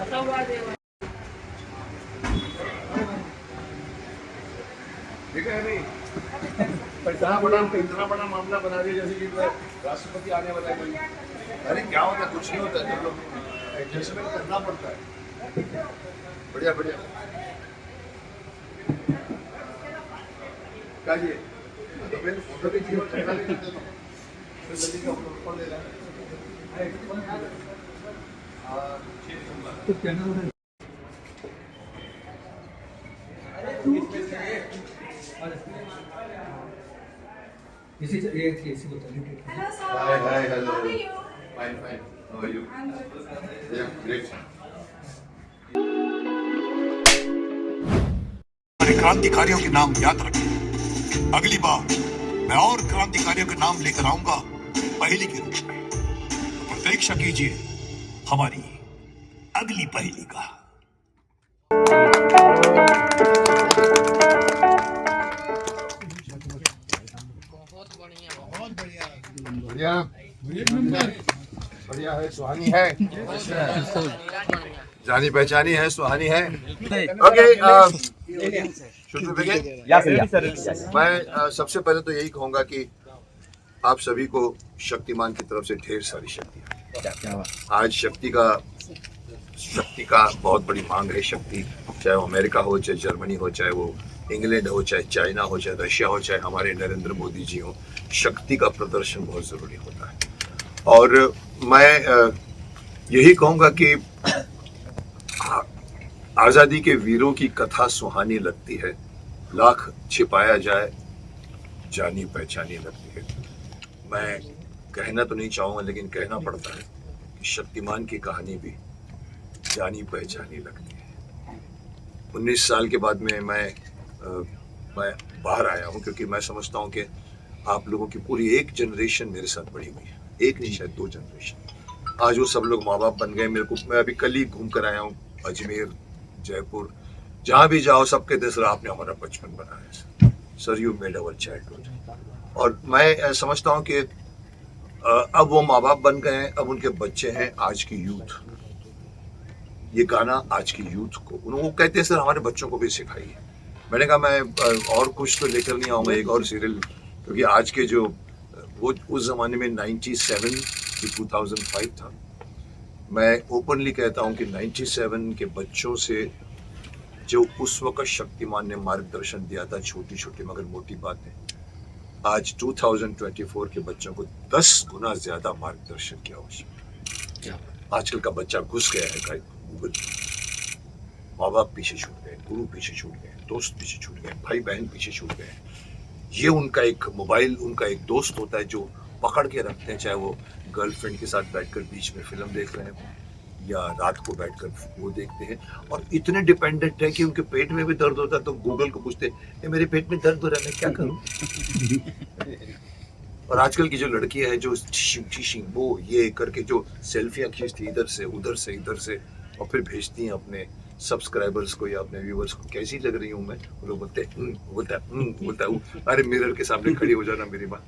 ठीक है नहीं इतना बड़ा मामला बना दिया जैसे कि राष्ट्रपति आने वाला है। अरे क्या होता है, कुछ नहीं होता है, लोग एडजस्टमेंट करना पड़ता है। बढ़िया बढ़िया क्या जी तो फिर फोटो भी जीवन कहना नहीं देते तो फिर जल्दी का फोटो ले रहा है तो कहना इसी इसी को Hello, sir. Hi, hello. How are you? Fine, fine. How are you? I'm good. Yeah, great. हमारे क्रांतिकारियों के नाम याद रखें। अगली बार मैं और क्रांतिकारियों के नाम लेकर आऊंगा पहेली के रूप में। प्रतीक्षा कीजिए हमारी अगली पहेली का। बढ़िया बढ़िया है, सुहानी है, जानी पहचानी है, सुहानी है। ओके मैं सबसे पहले तो यही कहूंगा कि आप सभी को शक्तिमान की तरफ से ढेर सारी शक्तियाँ। आज शक्ति का बहुत बड़ी मांग है। शक्ति चाहे वो अमेरिका हो, चाहे जर्मनी हो, चाहे वो इंग्लैंड हो, चाहे चाइना हो, चाहे रशिया हो, चाहे हमारे नरेंद्र मोदी जी हो, शक्ति का प्रदर्शन बहुत ज़रूरी होता है। और मैं यही कहूँगा कि आज़ादी के वीरों की कथा सुहानी लगती है, लाख छिपाया जाए जानी पहचानी लगती है। मैं कहना तो नहीं चाहूँगा लेकिन कहना पड़ता है कि शक्तिमान की कहानी भी जानी पहचानी लगती है। 19 साल के बाद में मैं बाहर आया हूँ क्योंकि मैं समझता हूँ कि आप लोगों की पूरी एक जनरेशन मेरे साथ बड़ी हुई है, एक नहीं शायद 2 जनरेशन। आज वो सब लोग माँ बाप बन गए। मैं अभी कल ही घूम कर आया हूँ, अजमेर, जयपुर, जहाँ भी जाओ सब कहते सर आपने हमारा बचपन बनाया, sir you made our childhood. और मैं समझता हूँ कि अब वो माँ बाप बन गए हैं, अब उनके बच्चे हैं आज की यूथ। ये गाना आज की यूथ को वो कहते हैं सर हमारे बच्चों को भी सिखाइए। मैंने कहा मैं और कुछ तो लेकर नहीं आऊँगा, एक और सीरियल, क्योंकि आज के जो वो उस ज़माने में 97 से 2005 था। मैं ओपनली कहता हूँ कि 97 के बच्चों से जो उस वक्त शक्तिमान ने मार्गदर्शन दिया था, छोटी छोटी मगर मोटी बातें, आज 2024 के बच्चों को 10 गुना ज़्यादा मार्गदर्शन की आवश्यकता है। आजकल का बच्चा घुस गया है गूगल, माँ बाप पीछे छूट गए, गुरु पीछे छूट गए, दोस्त पीछे छूट गए, भाई बहन पीछे छूट गए। ये उनका एक मोबाइल, उनका एक दोस्त होता है जो पकड़ के रखते हैं, चाहे वो गर्लफ्रेंड के साथ बैठकर बीच में फिल्म देख रहे हैं या रात को बैठकर वो देखते हैं। और इतने डिपेंडेंट है कि उनके पेट में भी दर्द होता है तो गूगल को पूछते हैं मेरे पेट में दर्द हो रहा है, मैं क्या करूं? और आजकल की जो लड़कियां हैं जो वो ये करके जो सेल्फियां खींचती इधर से उधर से इधर से और फिर भेजती हैं अपने सब्सक्राइबर्स को या अपने व्यूवर्स को, कैसी लग रही हूँ मैं? वो लोग बोलते हैं अरे मिरर के सामने खड़ी हो जाना मेरी बात।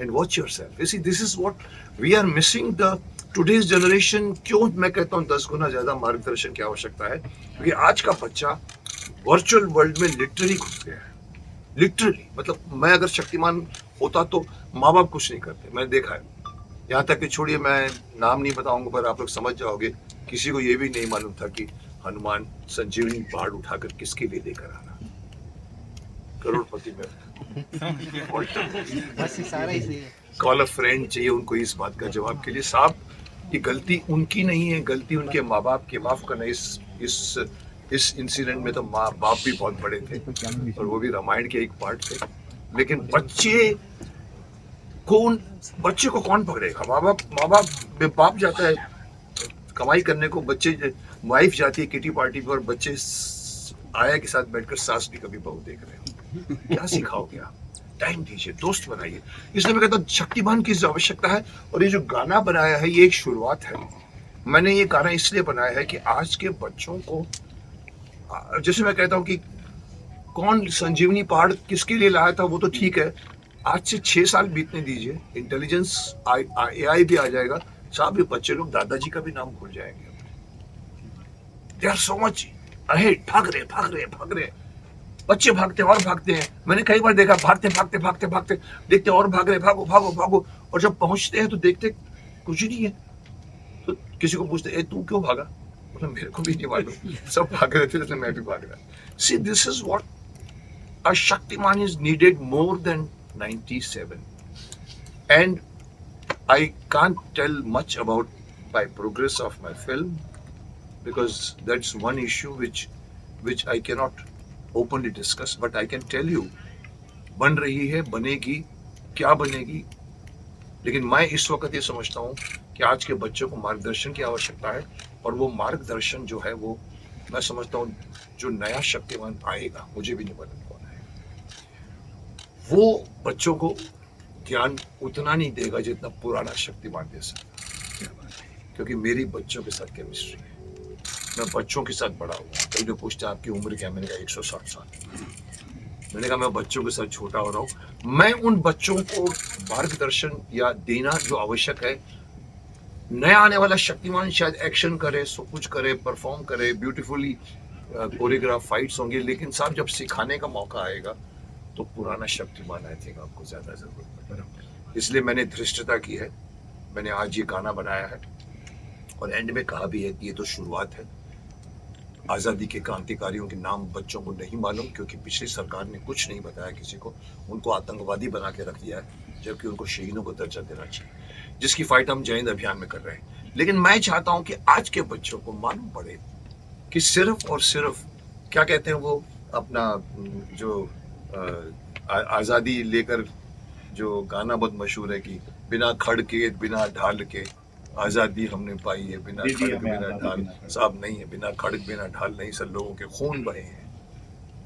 And watch yourself. You see, this is what we are missing the today's generation। क्यों मैं कहता हूँ 10 गुना ज्यादा मार्गदर्शन की आवश्यकता है? क्योंकि आज का बच्चा वर्चुअल वर्ल्ड में लिटरली घुस गया है। लिटरली मतलब मैं अगर शक्तिमान होता तो माँ बाप कुछ नहीं करते, मैंने देखा है। यहाँ तक कि छोड़िए, मैं नाम नहीं बताऊंगा पर आप लोग समझ जाओगे। किसी को ये भी नहीं मालूम था कि हनुमान संजीवनी पहाड़ उठाकर किसके लिए लेकर आना, करोड़पति में कॉल अ फ्रेंड चाहिए उनको इस बात का जवाब के लिए। साहब ये गलती उनकी नहीं है, गलती उनके माँ बाप की। माफ करना, इस इंसिडेंट में तो माँ बाप भी बहुत बड़े थे और वो भी रामायण के एक पार्ट थे। लेकिन बच्चे को कौन पकड़ेगा? माँ बाप जाता है कमाई करने को, बच्चे वाइफ जाती है किटी पार्टी पर और बच्चे आया के साथ बैठकर सास भी कभी बहू देख रहे हो। क्या सिखाओगे आप? टाइम दीजिए, दोस्त बनाइए। इसलिए मैं कहता हूँ शक्तिमान की आवश्यकता है। और ये जो गाना बनाया है ये एक शुरुआत है। मैंने ये गाना इसलिए बनाया है कि आज के बच्चों को, जैसे मैं कहता हूँ कि कौन संजीवनी पहाड़ किसके लिए लाया था वो तो ठीक है, आज से 6 साल बीतने दीजिए, इंटेलिजेंस AI भी आ जाएगा। साहब ये बच्चे लोग दादाजी का भी नाम भूल जाएंगे। They are so much ahead, भाग रहे बच्चे भागते हैं और भागते हैं। मैंने कई बार देखा भागते देखते और भाग रहे, भागो और जब पहुंचते हैं तो देखते कुछ ही नहीं है। तो किसी को पूछते ए तू क्यों भागा, मतलब मेरे को भी नहीं मालूम, सब भाग रहे थे जैसे मैं भी भाग रहा। See this is what a Shaktimaan is needed more than 97 and I can't tell much about my progress of my film because that's one issue which I cannot openly discuss, but I can tell you बन रही है, बनेगी, क्या बनेगी। लेकिन मैं इस वक्त ये समझता हूँ कि आज के बच्चों को मार्गदर्शन की आवश्यकता है, और वो मार्गदर्शन जो है वो मैं समझता हूँ जो नया शक्तिमान आएगा, मुझे भी नहीं मालूम कौन है, वो बच्चों को ज्ञान उतना नहीं देगा जितना पुराना शक्तिमान दे सकता, क्योंकि मेरी बच्चों के साथ केमिस्ट्री है। मैं बच्चों के साथ बड़ा हुआ। कई लोग पूछते हैं आपकी उम्र क्या है, मैंने कहा 160 साल। मैंने कहा मैं बच्चों के साथ छोटा हो रहा हूँ। मैं उन बच्चों को मार्गदर्शन या देना जो आवश्यक है। नया आने वाला शक्तिमान शायद एक्शन करे, सब कुछ करे, परफॉर्म करे, ब्यूटीफुली कोरियोग्राफ फाइट्स होंगे, लेकिन साहब जब सिखाने का मौका आएगा तो पुराना शक्तिमान आई थिंक आपको ज्यादा जरूरत पड़ेगा। इसलिए मैंने धृष्टता की है, मैंने आज ये गाना बनाया है और एंड में कहा भी है कि ये तो शुरुआत है। आज़ादी के क्रांतिकारियों के नाम बच्चों को नहीं मालूम, क्योंकि पिछली सरकार ने कुछ नहीं बताया किसी को, उनको आतंकवादी बना के रख दिया है, जबकि उनको शहीदों को दर्जा देना चाहिए, जिसकी फाइट हम जय हिंद अभियान में कर रहे हैं। लेकिन मैं चाहता हूं कि आज के बच्चों को मालूम पड़े कि सिर्फ और सिर्फ क्या कहते हैं वो अपना जो आज़ादी लेकर जो गाना बहुत मशहूर है कि बिना खड़ के बिना ढाल के आज़ादी हमने पाई है, बिना खड़ग बिना ढाल। साहब नहीं है, बिना खड़ग बिना ढाल नहीं सर, लोगों के खून बहे हैं,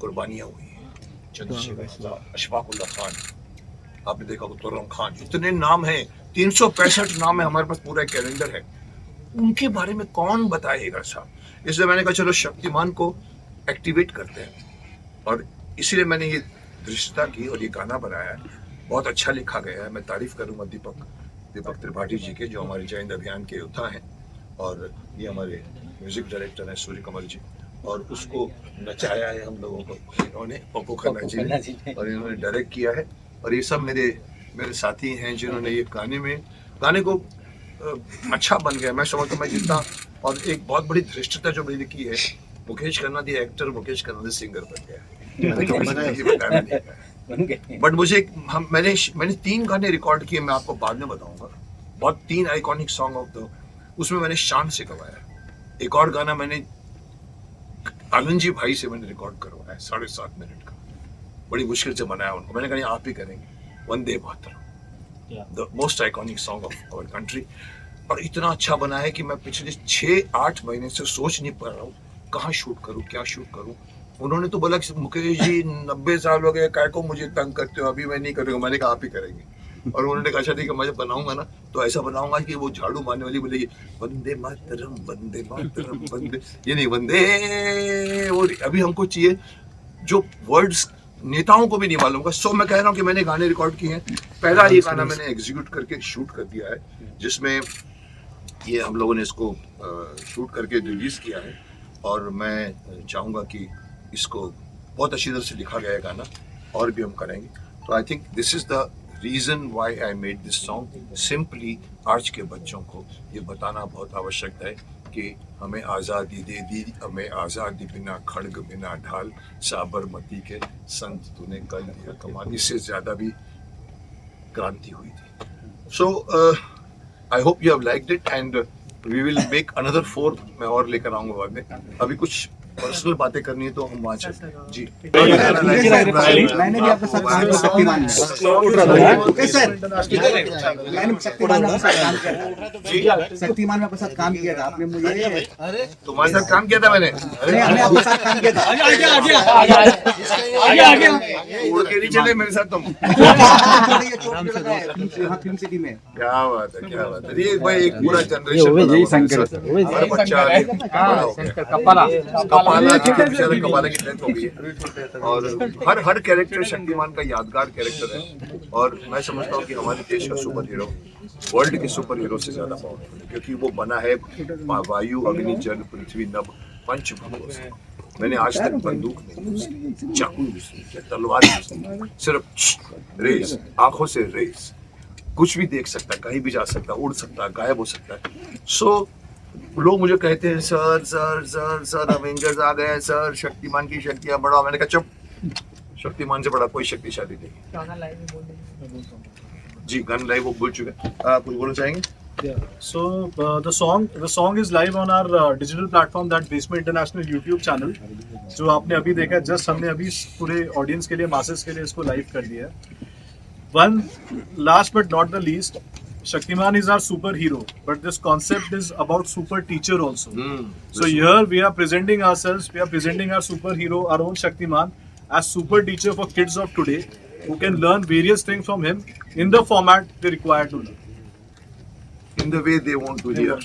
कुर्बानियां हुई हैं। चंद्रशेखर आजाद, अशफाकुल्लाह खान, आपने देखा खुर्रम खान, इतने नाम हैं, 365 नाम है, हमारे पास पूरा कैलेंडर है। उनके बारे में कौन बताएगा साहब? इसलिए मैंने कहा चलो शक्तिमान को एक्टिवेट करते हैं, और इसीलिए मैंने ये धृष्टता की और ये गाना बनाया है। बहुत अच्छा लिखा गया है। मैं तारीफ करूंगा दीपक त्रिपाठी जी के, जो हमारे जय हिंद अभियान के योद्धा हैं, और ये हमारे म्यूजिक डायरेक्टर हैं सूर्य कमल जी, और उसको नचाया है हम लोगों को इन्होंने, पप्पू खन्ना जी ने, और इन्होंने डायरेक्ट किया है। और ये सब मेरे साथी हैं जिन्होंने ये गाने को अच्छा बन गया। मैं समझता हूँ मैं जितना, और एक बहुत बड़ी धृष्टता जो मेरी की है, मुकेश खन्ना दी एक्टर, मुकेश खन्ना दी सिंगर बन गया है। बट मुझे मैंने 3 गाने रिकॉर्ड किए, मैं आपको बाद में बताऊंगा। बहुत 3 आइकॉनिक सॉन्ग ऑफ द, उसमें मैंने शान से गवाया। एक और गाना मैंने आनंद जी भाई से मैंने रिकॉर्ड करवाया 7.5 मिनट का, बड़ी मुश्किल से बनाया उनको। मैंने कहा आप ही करेंगे, Vande Mataram, the most iconic song of our country. और इतना अच्छा बना है कि मैं पिछले 6-8 महीने से सोच नहीं पा रहा हूँ कहाँ शूट करूँ, क्या शूट करूँ। उन्होंने तो बोला कि मुकेश जी 90 साल हो गए, काय को मुझे तंग करते हो, अभी मैं नहीं करूँगा। मैंने कहा आप ही करेंगे। और उन्होंने कहा अच्छा ठीक है, मैं जब बनाऊंगा ना तो ऐसा बनाऊंगा कि वो झाड़ू मारने वाली बोलेगी वंदे मातरम वंदे मातरम वंदे, ये नहीं वंदे, वो अभी हमको चाहिए जो वर्ड्स नेताओं को भी नहीं मालूम होगा। सो मैं कह रहा हूँ कि मैंने गाने रिकॉर्ड किए हैं। पहला ये गाना मैंने एग्जीक्यूट करके शूट कर दिया है, जिसमें ये हम लोगों ने इसको शूट करके रिलीज किया है, और मैं चाहूँगा कि इसको बहुत अच्छी तरह से लिखा गया गाना, और भी हम करेंगे। तो I think this is the reason why I made this song. Simply आज के बच्चों को ये बताना बहुत आवश्यक है कि हमें आज़ादी दे दी, हमें आज़ादी बिना खड़ग बिना ढाल, साबरमती के संत तूने कल दिया कमाल। इससे ज़्यादा भी क्रांति हुई थी। So I hope you have liked it, and we will make another 4 मैं और लेकर आऊँगा बाद में। अभी कुछ पर्सनल बातें करनी है तो हम वहाँ चलते हैं। जी मैंने भी आपके साथ काम किया शक्तिमान में। ओके सर, मैंने शक्तिमान में आपके साथ काम किया था। शक्तिमान में आपके साथ काम किया था आपने, मुझे तुम्हारे साथ काम किया था मैंने। अरे हमने आपके साथ काम किया था। उड़ के नहीं चले मेरे साथ तुम। फिल्म सिटी में। क्या बात है, क्या बात है। ये भाई एक पूरा जनरेशन कपाला की डेथ हो गई है, और हर कैरेक्टर शक्तिमान का यादगार कैरेक्टर है। और मैं समझता हूँ कि हमारे देश का सुपर हीरो वर्ल्ड के सुपर हीरो से ज्यादा पावरफुल है, क्योंकि वो बना है वायु अग्नि जल पृथ्वी नभ पंचभूतों से। मैंने आज तक बंदूक नहीं यूज की, चाकू यूज नहीं किया, तलवार यूज नहीं की, सिर्फ रेस, आंखों से रेस। कुछ भी देख सकता है, कहीं भी जा सकता है, उड़ सकता है, गायब हो सकता है। सो लोग मुझे कहते हैं sir sir sir sir Avengers आ गए हैं सर, शक्तिमान की शक्तियां बढ़ाओ। मैंने कहा चुप, शक्तिमान से बड़ा कोई शक्तिशाली नहीं। जी गन लाइव वो बोल चुके हैं। कुछ बोलना चाहेंगे? Yeah. So the song is live on our digital platform, that Basement International YouTube channel. जो आपने अभी देखा, जस्ट हमने अभी पूरे ऑडियंस के लिए, मासेस के लिए इसको लाइव कर दिया है। One last but not the least, Shaktiman is our super hero, but this concept is about super teacher also. So here we are presenting ourselves, we are presenting our superhero, our own Shaktiman, as super teacher for kids of today, who can learn various things from him in the format they require to learn. In the way they want to hear.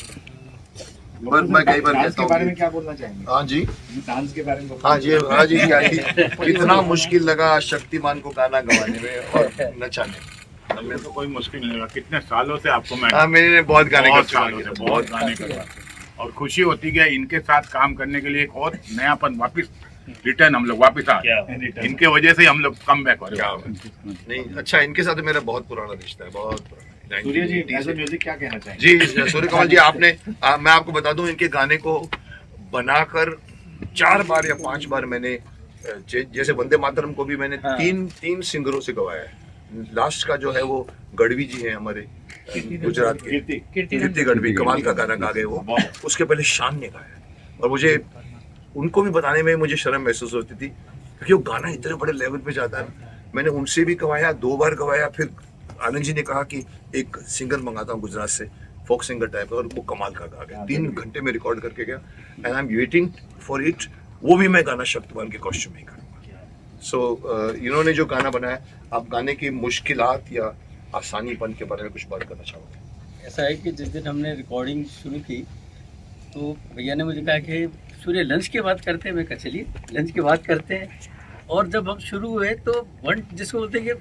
पर मैं कई बार कहता हूँ, क्या बोलना चाहेंगे? हाँ जी, dance के बारे में हाँ जी, हाँ जी, हाँ जी। कितना मुश्किल लगा शक्तिमान को गाना गवाने में और नचाने में। हमें तो कोई मुश्किल नहीं लगा, कितने सालों से आपको मैं हाँ, मैंने बहुत गाने बहुत का सालों से बहुत गाने का और खुशी होती है इनके साथ काम करने के लिए। एक और नयापन वापस रिटर्न हम लोग वापस आ इनके वजह से हम लोग कम बैक हो रहे हैं। नहीं अच्छा, इनके साथ मेरा बहुत पुराना रिश्ता है, बहुत पुराना। सूर्य जी एज ए म्यूजिक क्या कहना चाहेंगे? जी सूर्य कमल जी, आपने मैं आपको बता दूं, इनके गाने को बनाकर 4 बार या 5 बार मैंने जैसे वंदे मातरम को भी मैंने तीन सिंगरों से गवाया है। लास्ट का जो है वो गढ़वी जी हैं हमारे गुजरात के, कीर्ति गढ़वी, कमाल का गाना गा गए वो। उसके पहले शान ने गाया और मुझे उनको भी बताने में मुझे शर्म महसूस होती थी क्योंकि वो गाना इतने बड़े लेवल पे जाता है। मैंने उनसे भी गवाया, 2 बार गवाया। फिर आनंद जी ने कहा कि एक सिंगर मंगाता हूँ गुजरात से, फोक सिंगर टाइप, और वो कमाल का गा गया। 3 घंटे में रिकॉर्ड करके गया and I am waiting for it. वो भी मैं गाना शक्तिमान के कॉस्ट्यूम में करूँगा। सो इन्होंने जो गाना बनाया, आप गाने की मुश्किलात या आसानीपन के बारे में कुछ बात करना चाहोगे? ऐसा है कि जिस दिन हमने रिकॉर्डिंग शुरू की तो भैया ने मुझे कहा कि सूर्य लंच की बात करते हैं। मैं कहा चलिए लंच की बात करते हैं। और जब हम शुरू हुए तो जिसको बोलते हैं कि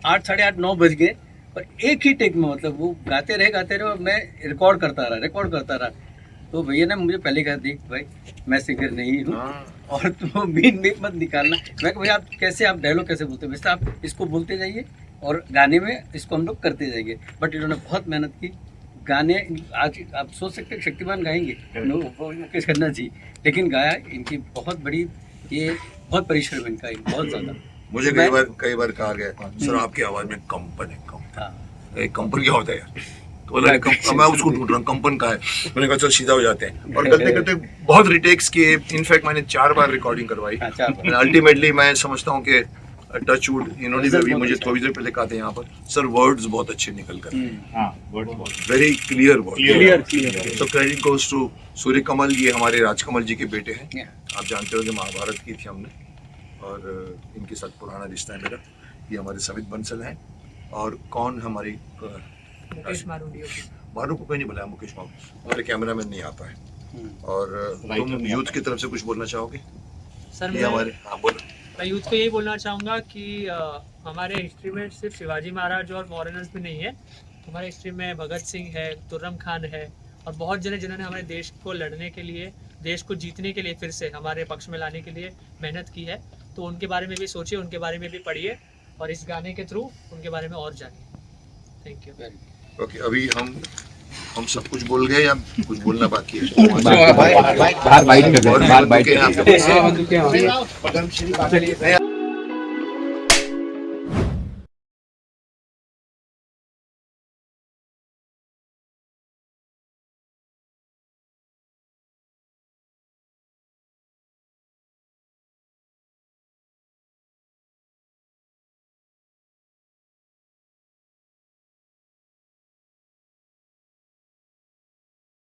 8, साढ़े 8, 9 बज गए और एक ही टेक में, मतलब वो गाते रहे और मैं रिकॉर्ड करता रहा। तो भैया ने मुझे पहले कहा, देख भाई मैं सिंगर नहीं हूँ और तुम बीन में मत निकालना। मैं कहा भैया आप डायलॉग कैसे बोलते हैं? वैसे आप इसको बोलते जाइए और गाने में इसको हम लोग करते जाएंगे। बट इन्होंने बहुत मेहनत की। गाने आज आप सोच सकते हैं शक्तिमान गाएंगे, मुकेश खन्ना जी, लेकिन गाया इनकी बहुत बड़ी, ये बहुत परिश्रम इनका, बहुत ज़्यादा। मुझे कई बार कहा गया सर आपकी आवाज में कंपन है। कंपन, कंपन क्या होता है यार? तो बोला मैं उसको ढूंढ रहा हूँ, कंपन का है। मैंने कहा चल सीधा हो जाते हैं। और करते करते बहुत रिटेक्स किए। इनफैक्ट मैंने 4 बार रिकॉर्डिंग करवाई। अल्टीमेटली मैं समझता हूँ कि टचवुड इन्होंने भी मुझे थोड़ी देर पहले कहा था यहाँ पर, सर वर्ड्स बहुत अच्छे निकल कर, वेरी क्लियर वर्ड। तो क्रेडिट गोज टू सूर्य कमल। ये हमारे राजकमल जी के बेटे हैं। आप जानते हो कि महाभारत की थी हमने, और इनके साथ पुराना रिश्ता है मेरा। ये हमारे समित बंसल हैं। और कौन हमारी मारू को कोई नहीं बुलाया, मुकेश मारू हमारे कैमरामैन नहीं आता है। और तुम यूथ की तरफ से कुछ बोलना चाहोगे? सर ये हमारे, हाँ बोलो। मैं यूथ को यही बोलना चाहूँगा कि हमारे हिस्ट्री में सिर्फ शिवाजी महाराज और फॉरेनर्स भी नहीं है। हमारे हिस्ट्री में भगत सिंह है, तुर्रम खान है और बहुत जने जिन्होंने हमारे देश को लड़ने के लिए, देश को जीतने के लिए, फिर से हमारे पक्ष में लाने के लिए मेहनत की है। तो उनके बारे में भी सोचिए, उनके बारे में भी पढ़िए और इस गाने के थ्रू उनके बारे में और जानिए। Thank you. ओके, अभी हम सब कुछ बोल गए या कुछ बोलना बाकी है? बाहर बाइट कर रहे हैं, बाहर बाइट कर रहे हैं। आपके पास?